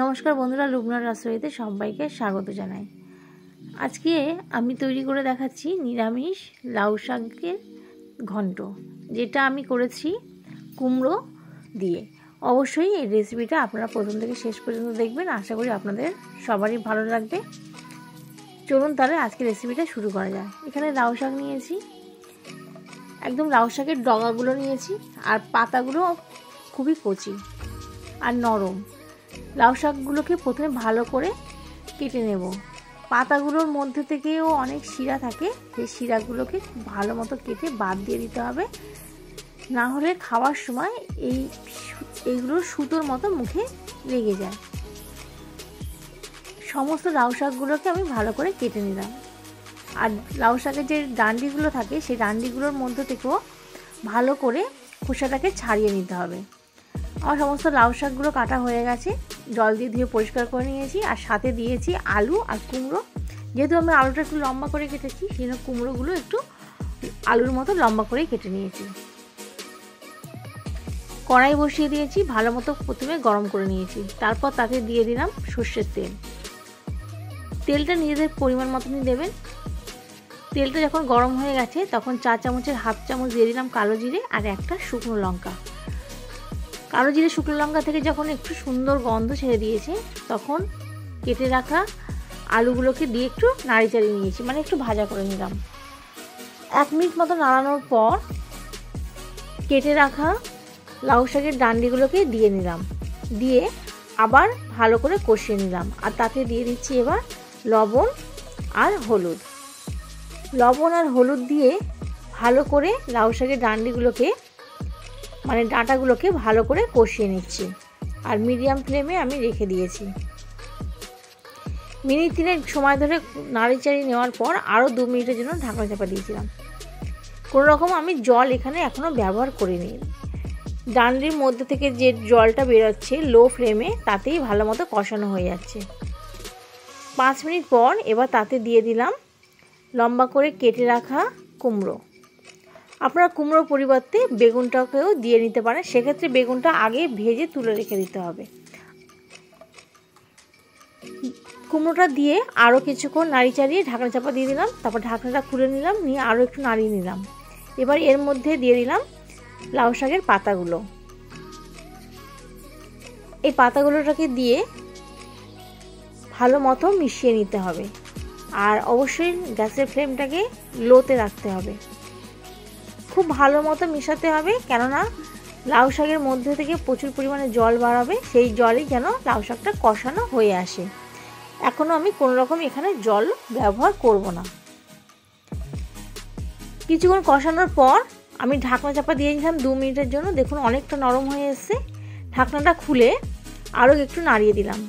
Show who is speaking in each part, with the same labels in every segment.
Speaker 1: নমস্কার বন্ধুরা, লুবনার রাসোইতে সবাইকে স্বাগত জানাই। আজকে আমি তৈরি করে দেখাচ্ছি নিরামিষ লাউ শাকের ঘন্ট, যেটা আমি করেছি কুমড়ো দিয়ে। অবশ্যই এই রেসিপিটা আপনারা প্রথম থেকে শেষ পর্যন্ত দেখবেন, আশা করি আপনাদের সবারই ভালো লাগবে। চলুন তাহলে আজকে রেসিপিটা শুরু করা যায়। এখানে লাউ শাক নিয়েছি, একদম লাউ শাকের ডগাগুলো নিয়েছি, আর পাতাগুলো খুবই কচি আর নরম। লাউ শাকগুলোকে প্রথমে ভালো করে কেটে নেব। পাতাগুলোর মধ্যে থেকেও অনেক শিরা থাকে, সেই শিরাগুলোকে ভালো মতো কেটে বাদ দিয়ে দিতে হবে, না হলে খাওয়ার সময় এইগুলো সুতোর মতো মুখে লেগে যায়। সমস্ত লাউ শাকগুলোকে আমি ভালো করে কেটে নিলাম। আর লাউ শাকের যে ডান্ডিগুলো থাকে, সেই ডান্ডিগুলোর মধ্যে থেকেও ভালো করে খোসাটাকে ছাড়িয়ে নিতে হবে। আমার সমস্ত লাউ শাকগুলো কাটা হয়ে গেছে, জল দিয়ে ধুয়ে পরিষ্কার করে নিয়েছি। আর সাথে দিয়েছি আলু আর কুমড়ো। যেহেতু আমি আলুটা একটু লম্বা করে কেটেছি, সেই জন্য কুমড়োগুলো একটু আলুর মতো লম্বা করেই কেটে নিয়েছি। কড়াই বসিয়ে দিয়েছি, ভালো মতো প্রথমে গরম করে নিয়েছি। তারপর তাতে দিয়ে দিলাম সর্ষের তেল। তেলটা নিজেদের পরিমাণ মতনই দেবেন। তেলটা যখন গরম হয়ে গেছে, তখন 4 চামচের হাফ চামচ দিয়ে দিলাম কালো জিরে আর একটা শুকনো লঙ্কা। কালো জিরে শুকনো লঙ্কা থেকে যখন একটু সুন্দর গন্ধ ছেড়ে দিয়েছে, তখন কেটে রাখা আলুগুলোকে দিয়ে একটু নাড়ি চাড়িয়ে নিয়েছি, মানে একটু ভাজা করে নিলাম। 1 মিনিট মতো নাড়ানোর পর কেটে রাখা লাউ শাকের ডান্ডিগুলোকে দিয়ে নিলাম, দিয়ে আবার ভালো করে কষিয়ে নিলাম। আর তাতে দিয়ে দিচ্ছি এবার লবণ আর হলুদ। লবণ আর হলুদ দিয়ে ভালো করে লাউ শাকের ডান্ডিগুলোকে, মানে ডাঁটাগুলোকে ভালো করে কষিয়ে নিচ্ছি। আর মিডিয়াম ফ্লেমে আমি রেখে দিয়েছি। মিনিট 3 সময় ধরে নাড়ি চাড়িয়ে নেওয়ার পর আরও 2 মিনিটের জন্য ঢাকনা চাপা দিয়েছিলাম। কোনো রকম আমি জল এখানে এখনও ব্যবহার করিনি। ডান্ডির মধ্যে থেকে যে জলটা বেরোচ্ছে লো ফ্লেমে, তাতেই ভালো মতো কষানো হয়ে যাচ্ছে। 5 মিনিট পর এবার তাতে দিয়ে দিলাম লম্বা করে কেটে রাখা কুমড়ো। আপনারা কুমড়োর পরিবর্তে বেগুনটাকেও দিয়ে নিতে পারেন, সেক্ষেত্রে বেগুনটা আগে ভেজে তুলে রেখে দিতে হবে। কুমড়োটা দিয়ে আরও কিছুক্ষণ নাড়ি চাড়িয়ে ঢাকনা চাপা দিয়ে দিলাম। তারপর ঢাকনাটা খুলে নিলাম, নিয়ে আরও একটু নাড়িয়ে নিলাম। এবার এর মধ্যে দিয়ে দিলাম লাউ শাকের পাতাগুলো। এই পাতাগুলোটাকে দিয়ে ভালো মতো মিশিয়ে নিতে হবে। আর অবশ্যই গ্যাসের ফ্লেমটাকে লোতে রাখতে হবে। খুব ভালো মতো মেশাতে হবে, কেননা লাউ শাকের মধ্যে থেকে প্রচুর পরিমাণে জল বাড়াবে, সেই জলেই যেন লাউ শাকটা কষানো হয়ে আসে। এখনও আমি কোনো রকম এখানে জল ব্যবহার করব না। কিছুক্ষণ কষানোর পর আমি ঢাকনা চাপা দিয়ে দিলাম 2 মিনিটের জন্য। দেখুন অনেকটা নরম হয়ে এসছে। ঢাকনাটা খুলে আরও একটু নাড়িয়ে দিলাম।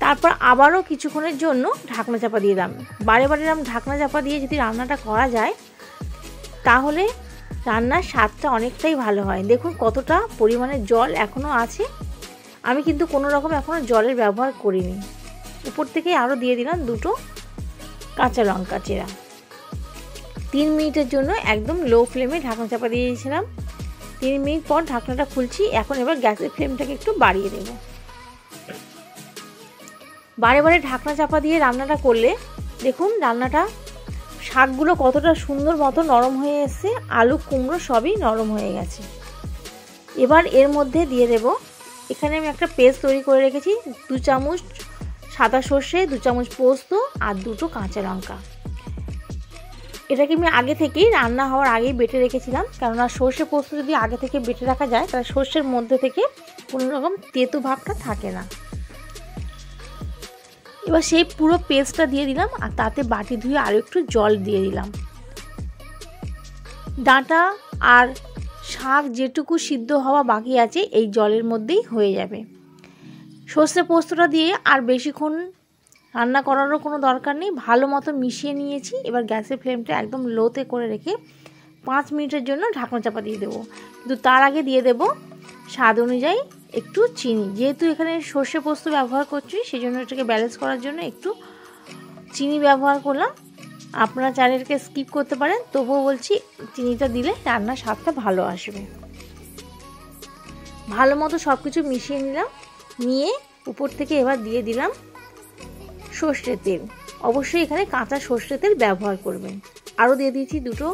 Speaker 1: তারপর আবারও কিছুক্ষণের জন্য ঢাকনা চাপা দিয়ে দিলাম। বারে বারে এরকম ঢাকনা চাপা দিয়ে যদি রান্নাটা করা যায়, তাহলে রান্নার স্বাদটা অনেকটাই ভালো হয়। দেখুন কতটা পরিমাণে জল এখনও আছে। আমি কিন্তু কোনো রকম এখনও জলের ব্যবহার করিনি। উপর থেকে আরও দিয়ে দিলাম 2টো কাঁচা লঙ্কা চেরা। 3 মিনিটের জন্য একদম লো ফ্লেমে ঢাকনা চাপা দিয়ে দিয়েছিলাম। 3 মিনিট পর ঢাকনাটা খুলছি। এখন এবার গ্যাসের ফ্লেমটাকে একটু বাড়িয়ে দেব। বারে বারে ঢাকনা চাপা দিয়ে রান্নাটা করলে দেখুন রান্নাটা শাকগুলো কতটা সুন্দর মতো নরম হয়ে এসছে। আলু কুমড়ো সবই নরম হয়ে গেছে। এবার এর মধ্যে দিয়ে দেব, এখানে আমি একটা পেস্ট তৈরি করে রেখেছি। 2 চামচ সাদা সর্ষে, 2 চামচ পোস্ত আর 2টো কাঁচা লঙ্কা। এটাকে আমি আগে থেকেই রান্না হওয়ার আগেই বেটে রেখেছিলাম, কেননা সর্ষে পোস্ত যদি আগে থেকে বেটে রাখা যায়, তাহলে সর্ষের মধ্যে থেকে কোনো রকম তেতো ভাবটা থাকে না। এবার সেই পুরো পেস্টটা দিয়ে দিলাম, আর তাতে বাটি ধুয়ে আরও একটু জল দিয়ে দিলাম। ডাঁটা আর শাক যেটুকু সিদ্ধ হওয়া বাকি আছে, এই জলের মধ্যেই হয়ে যাবে। সর্ষে পোস্তটা দিয়ে আর বেশিক্ষণ রান্না করারও কোনো দরকার নেই, ভালো মতো মিশিয়ে নিয়েছি। এবার গ্যাসের ফ্লেমটা একদম লোতে করে রেখে 5 মিনিটের জন্য ঢাকনা চাপা দিয়ে দেবো। কিন্তু তার আগে দিয়ে দেব স্বাদ অনুযায়ী একটু চিনি। যেহেতু এখানে সর্ষে পোস্ত ব্যবহার করছি, সেই জন্য এটাকে ব্যালেন্স করার জন্য একটু চিনি ব্যবহার করলাম। আপনারা চাইলে এটাকে স্কিপ করতে পারেন, তবুও বলছি চিনিটা দিলে রান্নার স্বাদটা ভালো আসবে। ভালো মতো সব কিছু মিশিয়ে নিলাম, নিয়ে উপর থেকে এবার দিয়ে দিলাম সর্ষের তেল। অবশ্যই এখানে কাঁচা সর্ষের তেল ব্যবহার করবেন। আরও দিয়ে দিয়েছি 2টো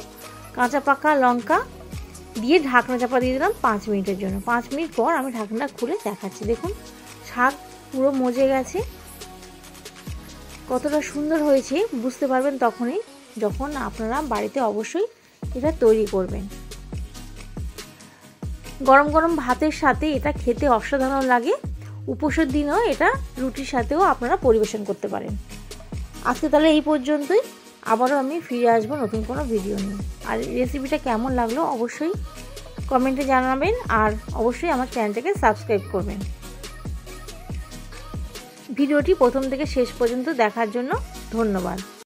Speaker 1: কাঁচা পাকা লঙ্কা, দিয়ে ঢাকনা চাপা দিয়ে দিলাম 5 মিনিটের জন্য। 5 মিনিট পর আমি ঢাকনাটা খুলে দেখাচ্ছি। দেখুন শাক পুরো মজে গেছে। কতটা সুন্দর হয়েছে বুঝতে পারবেন তখনই, যখন আপনারা বাড়িতে অবশ্যই এটা তৈরি করবেন। গরম গরম ভাতের সাথে এটা খেতে অসাধারণ লাগে। উপোসের দিনেও এটা রুটির সাথেও আপনারা পরিবেশন করতে পারেন। আজকে তাহলে এই পর্যন্তই। আবারও আমি ফিরে আসবো নতুন কোনো ভিডিও নিয়ে। আর রেসিপিটা কেমন লাগলো অবশ্যই কমেন্টে জানাবেন, আর অবশ্যই আমার চ্যানেলটাকে সাবস্ক্রাইব করবেন। ভিডিওটি প্রথম থেকে শেষ পর্যন্ত দেখার জন্য ধন্যবাদ।